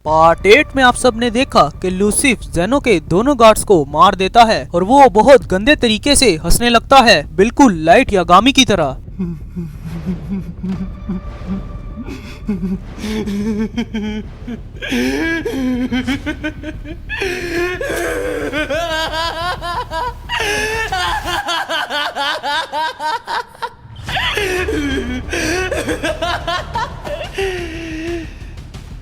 Part 8 में आप सब ने देखा कि लूसिफ जेनो के दोनों गार्ड्स को मार देता है और वो बहुत गंदे तरीके से हंसने लगता है, बिल्कुल लाइट यागामी की तरह।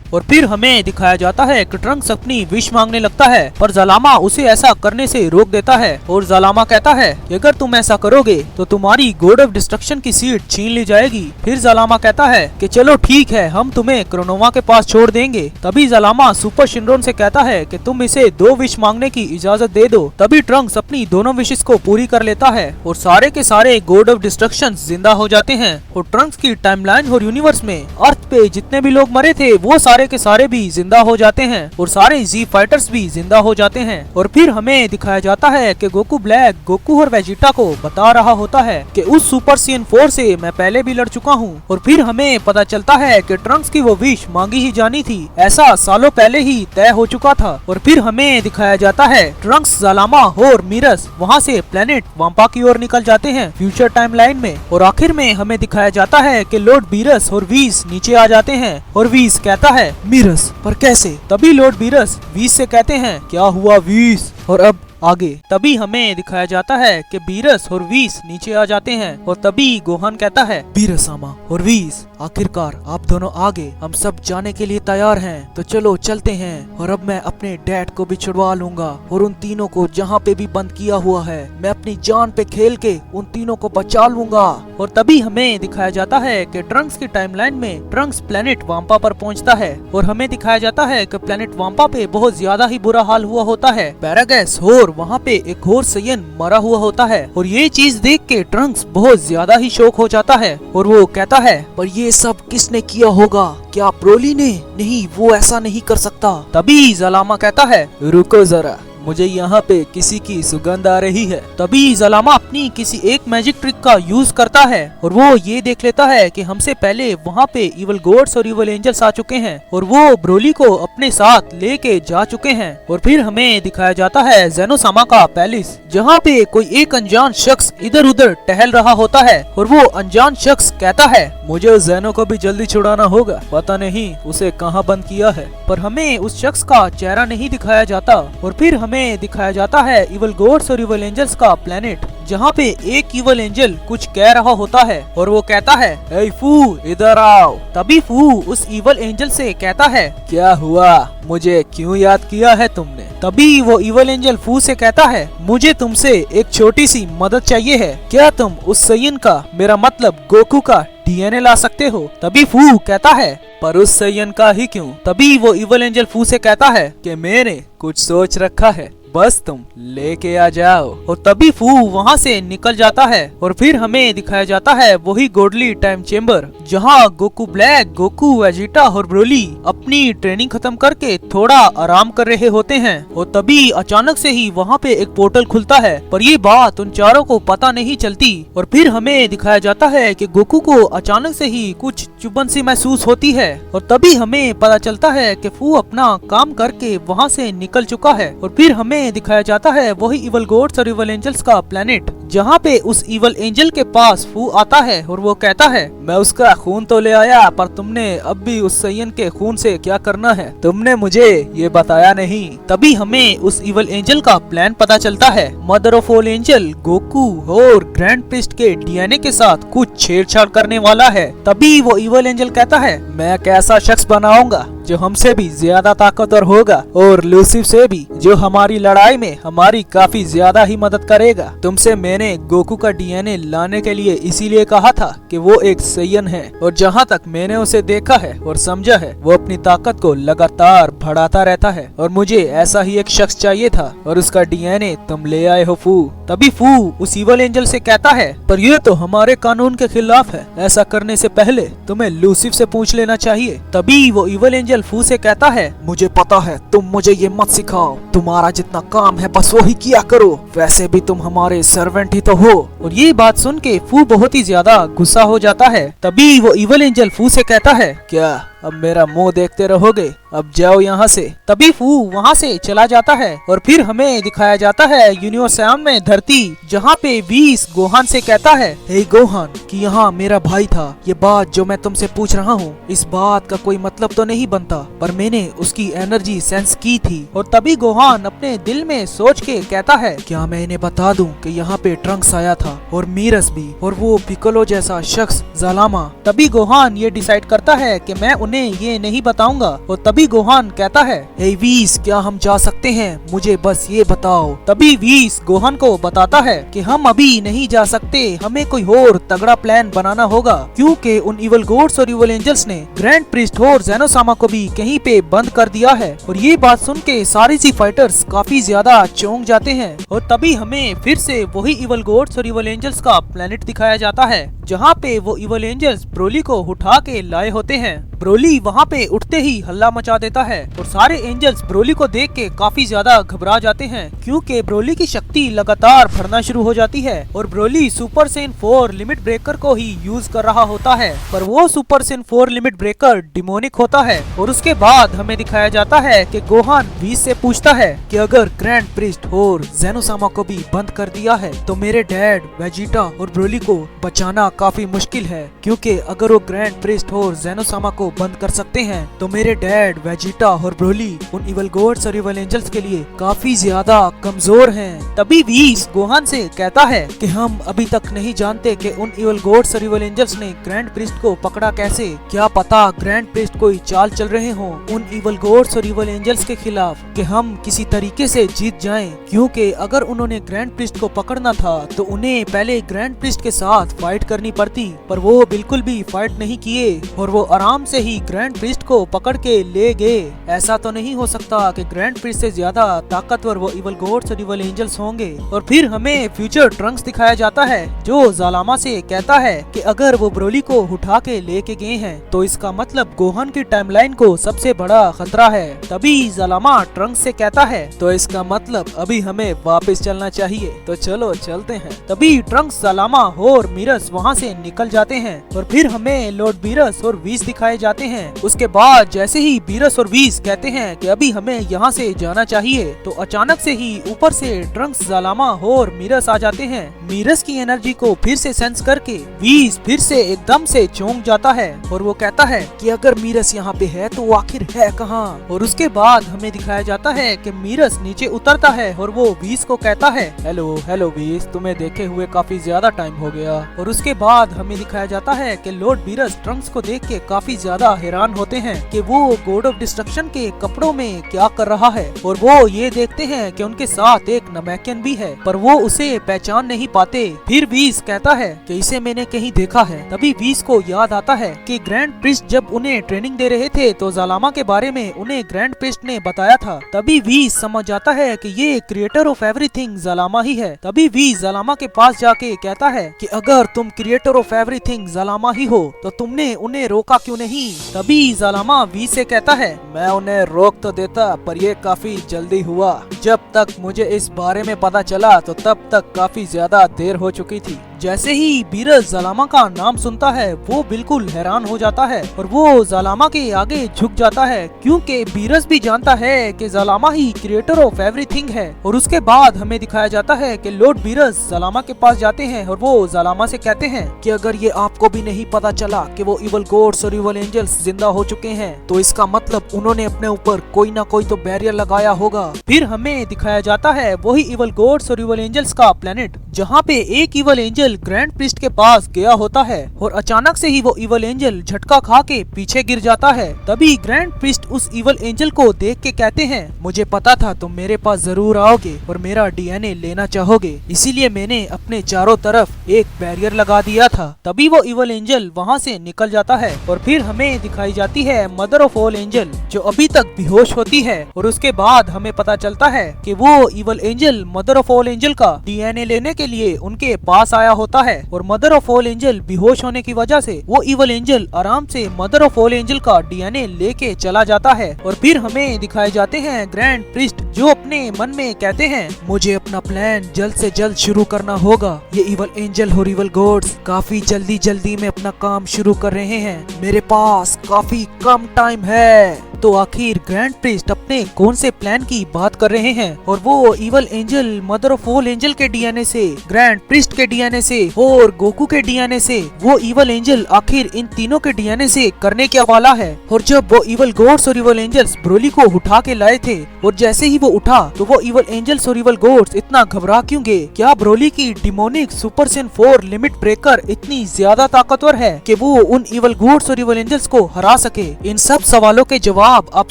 और फिर हमें दिखाया जाता है कि ट्रंक्स अपनी विश मांगने लगता है, पर ज़लामा उसे ऐसा करने से रोक देता है और ज़लामा कहता है कि अगर तुम ऐसा करोगे तो तुम्हारी गॉड ऑफ डिस्ट्रक्शन की सीट छीन ली जाएगी। फिर ज़लामा कहता है कि चलो ठीक है, हम तुम्हें क्रोनोवा के पास छोड़ देंगे। तभी ज़लामा सुपर शिनरोन से कहता है कि तुम इसे 2 विश मांगने की इजाजत दे दो। तभी ट्रंक्स अपनी दोनों विशेस को पूरी कर लेता है और सारे के सारे गॉड ऑफ डिस्ट्रक्शन जिंदा हो जाते हैं। और ट्रंक्स की टाइमलाइन और यूनिवर्स में अर्थ पे जितने भी लोग मरे थे वो सारे के सारे भी जिंदा हो जाते हैं और सारे जी फाइटर्स भी जिंदा हो जाते हैं। और फिर हमें दिखाया जाता है कि गोकू ब्लैक गोकू और वेजिटा को बता रहा होता है कि उस सुपर सीन 4 से मैं पहले भी लड़ चुका हूँ। और फिर हमें पता चलता है कि ट्रंक्स की वो विश मांगी ही जानी थी, ऐसा सालों पहले ही तय हो चुका था। और फिर हमें दिखाया जाता है ट्रंक्स, ज़लामा और मीरस वहाँ से प्लेनेट वाम्पा की ओर निकल जाते हैं फ्यूचर टाइमलाइन में। और आखिर में हमें दिखाया जाता है कि लॉर्ड बीरस और वीस नीचे आ जाते हैं और वीस कहता है मीरस पर कैसे। तभी लॉर्ड बीरस वीस से कहते हैं क्या हुआ वीस, और अब आगे। तभी हमें दिखाया जाता है कि बीरस और वीस नीचे आ जाते हैं और तभी गोहान कहता है बीरस आमा और वीस आखिरकार आप दोनों आगे, हम सब जाने के लिए तैयार हैं, तो चलो चलते हैं। और अब मैं अपने डैड को भी छुड़वा लूंगा और उन तीनों को जहाँ पे भी बंद किया हुआ है मैं अपनी जान पे खेल के उन तीनों को बचा लूंगा। और तभी हमें दिखाया जाता है कि ट्रंक्स की टाइमलाइन में ट्रंक्स प्लेनेट वाम्पा पर पहुँचता है और हमें दिखाया जाता है कि प्लेनेट वाम्पा पे बहुत ज्यादा ही बुरा हाल हुआ होता है। पैरागैस और वहाँ पे एक और सैयन मरा हुआ होता है और ये चीज देख के ट्रंक्स बहुत ज्यादा ही शौक हो जाता है और वो कहता है पर ये सब किसने किया होगा, क्या ब्रोली ने? नहीं, वो ऐसा नहीं कर सकता। तभी ज़लामा कहता है रुको जरा, मुझे यहाँ पे किसी की सुगंध आ रही है। तभी ज़लामा अपनी किसी एक मैजिक ट्रिक का यूज करता है और वो ये देख लेता है कि हमसे पहले वहाँ पे इवल गॉड्स और इवल एंजल्स आ चुके हैं और वो ब्रोली को अपने साथ लेके जा चुके हैं। और फिर हमें दिखाया जाता है जेनोसामा का पैलेस, जहाँ पे कोई एक अनजान शख्स इधर उधर टहल रहा होता है और वो अनजान शख्स कहता है मुझे उस जेनो को भी जल्दी छुड़ाना होगा, पता नहीं उसे कहाँ बंद किया है। पर हमें उस शख्स का चेहरा नहीं दिखाया जाता। और फिर हमें दिखाया जाता है इवल गॉड्स और इवल एंजल्स का प्लेनेट, जहाँ पे एक इवल एंजल कुछ कह रहा होता है और वो कहता है ए फू इधर आओ। तभी फू उस इवल एंजल से कहता है क्या हुआ, मुझे क्यों याद किया है तुमने? तभी वो इवल एंजल फू से कहता है मुझे तुमसे एक छोटी सी मदद चाहिए है, क्या तुम उस सैयन का, मेरा मतलब गोकू का डीएनए ला सकते हो? तभी फू कहता है पर उस सैयन का ही क्यों? तभी वो इवल एंजल फू से कहता है कि मैंने कुछ सोच रखा है, बस तुम लेके आ जाओ। और तभी फू वहाँ से निकल जाता है और फिर हमें दिखाया जाता है वही गॉडली टाइम चेम्बर, जहाँ गोकू ब्लैक, गोकू, वेजिटा और ब्रोली अपनी ट्रेनिंग खत्म करके थोड़ा आराम कर रहे होते हैं। और तभी अचानक से ही वहाँ पे एक पोर्टल खुलता है, पर ये बात उन चारों को पता नहीं चलती। और फिर हमें दिखाया जाता है कि गोकू को अचानक से ही कुछ चुभन सी महसूस होती है और तभी हमें पता चलता है कि फू अपना काम करके वहाँ से निकल चुका है। और फिर हमें दिखाया जाता है वही इवल गॉड्स और इवल एंजल्स का प्लेनेट, जहाँ पे उस इवल एंजल के पास फू आता है और वो कहता है मैं उसका खून तो ले आया, पर तुमने अब भी उस सैयन के खून से क्या करना है, तुमने मुझे ये बताया नहीं। तभी हमें उस इवल एंजल का प्लान पता चलता है। Mother of all angel Goku और ग्रैंड प्रिस्ट के डीएनए के साथ कुछ छेड़छाड़ करने वाला है। तभी वो इवल एंजल कहता है मैं एक ऐसा शख्स बनाऊंगा जो हमसे भी ज्यादा ताकतवर होगा और लूसिफ से भी, जो हमारी लड़ाई में हमारी काफी ज्यादा ही मदद करेगा। तुमसे मैंने गोकू का डीएनए लाने के लिए इसीलिए कहा था कि वो एक सैयन है और जहाँ तक मैंने उसे देखा है और समझा है वो अपनी ताकत को लगातार बढ़ाता रहता है और मुझे ऐसा ही एक शख्स चाहिए था और उसका डीएनए तुम ले आए हो फू। तभी फू उस इवल एंजल से कहता है पर ये तो हमारे कानून के खिलाफ है, ऐसा करने से पहले तुम्हें लूसिफ से पूछ लेना चाहिए। तभी वो इवल एंजल फू से कहता है मुझे पता है, तुम मुझे ये मत सिखाओ, तुम्हारा जितना काम है बस वही किया करो, वैसे भी तुम हमारे सर्वेंट ही तो हो। और ये बात सुन के फू बहुत ही ज्यादा गुस्सा हो जाता है। तभी वो इवल एंजल फू से कहता है क्या अब मेरा मुंह देखते रहोगे, अब जाओ यहाँ से। तभी फू वहाँ से चला जाता है और फिर हमें दिखाया जाता है यूनिवर्सल में धरती, जहाँ पे व्हीस गोहान से कहता है, हे गोहान, कि यहाँ मेरा भाई था। ये बात जो मैं तुमसे पूछ रहा हूँ, इस बात का कोई मतलब तो नहीं बनता, पर मैंने उसकी एनर्जी सेंस की थी। और तभी गोहान अपने दिल में सोच के कहता है, क्या मैं इन्हें बता दूं कि यहाँ पे ट्रंक्स आया था और मीरस भी, और वो पिकोलो जैसा शख्स ज़लामा। तभी गोहान ये डिसाइड करता है कि मैं उन्हें ये नहीं बताऊंगा। और तभी गोहान कहता है, हे व्हीस, क्या हम जा सकते हैं? मुझे बस ये बताओ। तभी व्हीस गोहान को बताता है कि हम अभी नहीं जा सकते, हमें कोई और तगड़ा प्लान बनाना होगा, क्योंकि उन इवल गॉड्स और इवल एंजल्स ने ग्रैंड प्रीस्ट और ज़ेनोसामा को भी कहीं पे बंद कर दिया है। और ये बात सुन के सारी सी फाइटर्स काफी ज्यादा चौंक जाते हैं। और तभी हमें फिर से वही इवल गॉड्स और इवल एंजल्स का प्लेनेट दिखाया जाता है, जहाँ पे वो इवल एंजल्स ब्रोली को उठा के लाए होते हैं। ब्रोली वहाँ पे उठते ही हल्ला मचा देता है और सारे एंजल्स ब्रोली को देख के काफी ज्यादा घबरा जाते हैं, क्योंकि ब्रोली की शक्ति लगातार बढ़ना शुरू हो जाती है। और Broly super Sen 4 limit breaker को ही यूज कर रहा होता है, पर वो super Sen 4 limit breaker demonic होता है। और उसके बाद हमें दिखाया जाता है कि गोहान व्हीस से पूछता है कि अगर ग्रैंड प्रीस्ट और ज़ेनोसामा को भी बंद कर दिया है तो मेरे डैड, वेजिटा और ब्रोली को बचाना काफी मुश्किल है, क्योंकि अगर वो ग्रैंड प्रीस्ट और ज़ेनोसामा को बंद कर सकते हैं तो मेरे डैड, वेजिटा और ब्रोली उन इवल गॉड्स और इवल एंजल्स के लिए काफी ज्यादा कमजोर हैं। तभी व्हीस गोहान से कहता है कि हम अभी तक नहीं जानते कि उन इवल गॉड्स और इवल एंजल्स ने ग्रैंड प्रीस्ट को पकड़ा कैसे। क्या पता ग्रैंड प्रीस्ट कोई चाल चल रहे हो उन इवल गॉड्स और इवल एंजल्स के खिलाफ कि हम किसी तरीके से जीत जाएं, क्योंकि अगर उन्होंने ग्रैंड प्रीस्ट को पकड़ना था तो उन्हें पहले ग्रैंड प्रीस्ट के साथ फाइट करनी पड़ती, पर वो बिल्कुल भी फाइट नहीं किए और वो आराम से ही ग्रैंड प्रीस्ट को पकड़ के ले गए। ऐसा तो नहीं हो सकता कि ग्रैंड प्रीस्ट से ज्यादा ताकतवर वो इवल गॉड्स और इवल एंजल्स होंगे। और फिर हमें फ्यूचर ट्रंक्स दिखाया जाता है, जो ज़लामा से कहता है कि अगर वो ब्रोली को उठा के लेके गए हैं तो इसका मतलब गोहान की टाइमलाइन को सबसे बड़ा खतरा है। तभी ज़लामा ट्रंक्स से कहता है, तो इसका मतलब अभी हमें वापस चलना चाहिए, तो चलो चलते हैं। तभी ट्रंक्स, ज़लामा और मीरस वहाँ से निकल जाते हैं और फिर हमें लॉर्ड बीरस और व्हीस दिखाए जाते हैं। उसके बाद जैसे ही बीरस और व्हीस कहते हैं कि अभी हमें यहाँ से जाना चाहिए, तो अचानक से ही ऊपर से ट्रंक्स, ज़लामा और मीरस आ जाते हैं। मीरस की एनर्जी को फिर से सेंस करके व्हीस फिर से एकदम से चौंक जाता है और वो कहता है कि अगर मीरस यहाँ पे है तो आखिर है कहाँ। और उसके बाद हमें दिखाया जाता है कि मीरस नीचे उतरता है और वो व्हीस को कहता है, हेलो हेलो व्हीस, तुम्हें देखे हुए काफी ज्यादा टाइम हो गया। और उसके बाद हमें दिखाया जाता है कि लॉर्ड बीरस ट्रंक्स को देख के काफी ज्यादा हैरान होते हैं कि वो गॉड ऑफ डिस्ट्रक्शन के कपड़ों में क्या कर रहा है। और वो ये देखते हैं कि उनके साथ एक नमैकियन भी है, पर वो उसे पहचान नहीं पाते। फिर व्हीस कहता है कि इसे मैंने कहीं देखा है। तभी व्हीस को याद आता है कि ग्रैंड प्रीस्ट जब उन्हें ट्रेनिंग दे रहे थे तो ज़लामा के बारे में उन्हें ग्रैंड प्रीस्ट ने बताया था। तभी व्हीस समझ जाता है कि ये क्रिएटर ऑफ एवरीथिंग ज़लामा ही है। तभी व्हीस ज़लामा के पास जाके कहता है कि अगर तुम क्रिएटर ऑफ एवरीथिंग ज़लामा ही हो तो तुमने उन्हें रोका क्यों नहीं। तभी ज़लामा व्हीस से कहता है, मैं उन्हें रोक तो देता, पर ये काफी जल्दी हुआ। जब तक मुझे इस बारे में पता चला तो तब तक काफी ज्यादा देर हो चुकी थी। जैसे ही बीरस ज़लामा का नाम सुनता है वो बिल्कुल हैरान हो जाता है और वो ज़लामा के आगे झुक जाता है, क्योंकि बीरस भी जानता है कि ज़लामा ही क्रिएटर ऑफ एवरीथिंग है। और उसके बाद हमें दिखाया जाता है कि लॉर्ड बीरस ज़लामा के पास जाते हैं और वो ज़लामा से कहते हैं कि अगर ये आपको भी नहीं पता चला कि वो इवल गॉड्स और इवल एंजल्स जिंदा हो चुके हैं तो इसका मतलब उन्होंने अपने ऊपर कोई ना कोई तो बैरियर लगाया होगा। फिर हमें दिखाया जाता है वही इवल गॉड्स और इवल एंजल्स का प्लेनेट, जहाँ पे एक इवल एंजल ग्रैंड प्रीस्ट के पास गया होता है और अचानक से ही वो इवल एंजल झटका खा के पीछे गिर जाता है। तभी ग्रैंड प्रीस्ट उस इवल एंजल को देख के कहते हैं, मुझे पता था तुम मेरे पास जरूर आओगे और मेरा डीएनए लेना चाहोगे, इसीलिए मैंने अपने चारों तरफ एक बैरियर लगा दिया था। तभी वो इवल एंजल वहाँ से निकल जाता है और फिर हमें दिखाई जाती है मदर ऑफ ऑल एंजल, जो अभी तक बेहोश होती है। और उसके बाद हमें पता चलता है कि वो evil angel mother of all angel का डीएनए लेने के लिए उनके पास आया होता है और मदर ऑफ ऑल एंजल बेहोश होने की वजह से वो इवल एंजल आराम से मदर ऑफ ऑल एंजल का डीएनए लेके चला जाता है। और फिर हमें दिखाए जाते हैं ग्रैंड प्रीस्ट जो अपने मन में कहते हैं मुझे अपना प्लान जल्द से जल्द शुरू करना होगा। ये इवल एंजल और इवल गॉड्स काफी जल्दी में अपना काम शुरू कर रहे हैं, मेरे पास काफी कम टाइम है। तो आखिर ग्रैंड प्रीस्ट अपने कौन से प्लान की बात कर रहे हैं और वो evil angel mother of all angel के डीएनए से, ग्रैंड प्रीस्ट के डीएनए से और गोकू के डीएनए से वो इवल एंजल आखिर इन तीनों के डीएनए से करने क्या वाला है। और जब वो इवल गॉड्स और इवल एंजल्स ब्रोली को उठा के लाए थे और जैसे ही वो उठा तो वो इवल एंजल्स और इवल गॉड्स इतना घबरा क्यों गए? क्या ब्रोली की demonic super Sen 4 limit breaker इतनी ज्यादा ताकतवर है कि वो उन इवल गॉड्स और इवल एंजल्स को हरा सके? इन सब सवालों के जवाब आप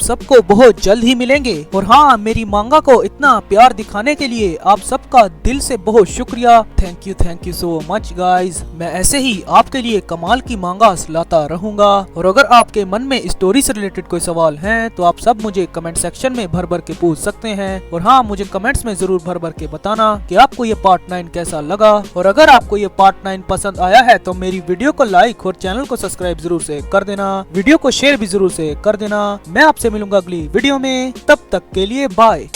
सबको बहुत जल्द ही मिलेंगे। और हाँ, मेरी मांगा को इतना प्यार दिखाने के लिए आप सबका दिल से बहुत शुक्रिया। Thank you so much guys. मैं ऐसे ही आपके लिए कमाल की मांगा लाता रहूंगा। और अगर आपके मन में स्टोरी से रिलेटेड कोई सवाल हैं तो आप सब मुझे कमेंट सेक्शन में भर भर के पूछ सकते हैं। और हाँ, मुझे कमेंट्स में जरूर भर भर के बताना कि आपको ये पार्ट 9 कैसा लगा। और अगर आपको ये पार्ट 9 पसंद आया है तो मेरी वीडियो को लाइक और चैनल को सब्सक्राइब जरूर से कर देना, वीडियो को शेयर भी जरूर से कर देना। मैं आपसे मिलूंगा अगली वीडियो में, तब तक के लिए बाय।